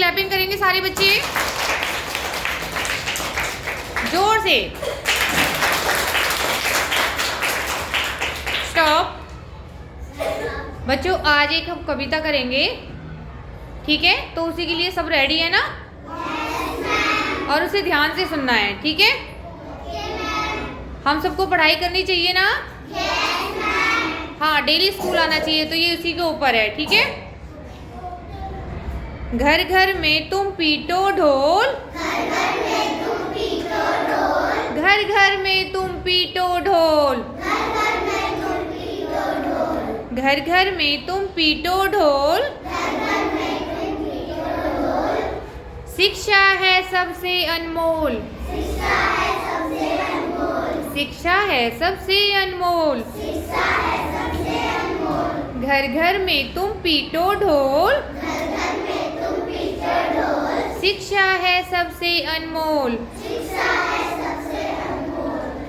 Clapping करेंगे सारे बच्चे जोर से। स्टॉप। बच्चों आज एक हम कविता करेंगे, ठीक है? तो उसी के लिए सब रेडी है ना? और उसे ध्यान से सुनना है, ठीक है? हम सबको पढ़ाई करनी चाहिए ना? हाँ, डेली स्कूल आना चाहिए, तो ये उसी के ऊपर है, ठीक है? घर घर में तुम पीटो ढोल, घर घर में तुम पीटो ढोल, घर घर में तुम पीटो ढोल, शिक्षा है सबसे अनमोल, शिक्षा है सबसे अनमोल, घर घर में तुम पीटो ढोल, शिक्षा है सबसे अनमोल,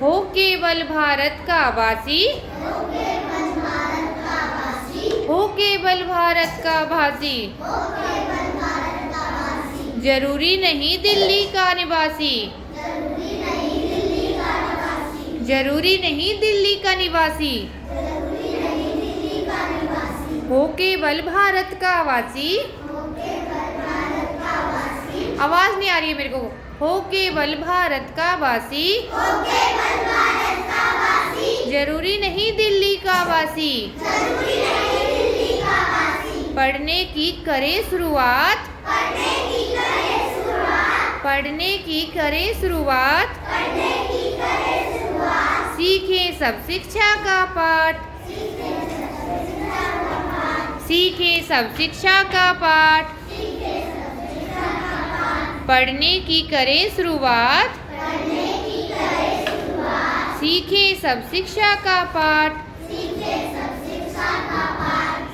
हो केवल भारत का वासी, हो केवल भारत का भासी, जरूरी नहीं दिल्ली का निवासी, जरूरी नहीं दिल्ली का निवासी, हो केवल भारत का वासी। आवाज नहीं आ रही है मेरे को। हो केवल भारत का वासी, जरूरी नहीं दिल्ली का वासी, पढ़ने की करे शुरुआत, पढ़ने की करे शुरुआत, सीखे सब शिक्षा का पाठ, सीखे सब शिक्षा का पाठ, पढ़ने की करे शुरुआत, सीखे सब शिक्षा का पाठ,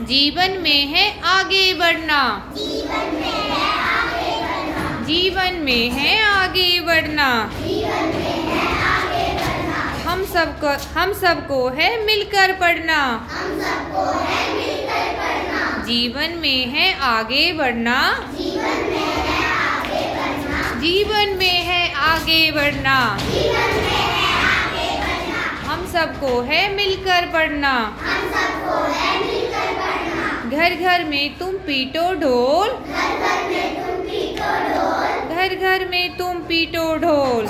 जीवन में है आगे बढ़ना, जीवन में है आगे बढ़ना, हम सबको है मिलकर पढ़ना, जीवन में है आगे बढ़ना, जीवन में है आगे बढ़ना, हम सबको है मिलकर पढ़ना, घर घर में तुम पीटो ढोल, घर घर में तुम पीटो ढोल।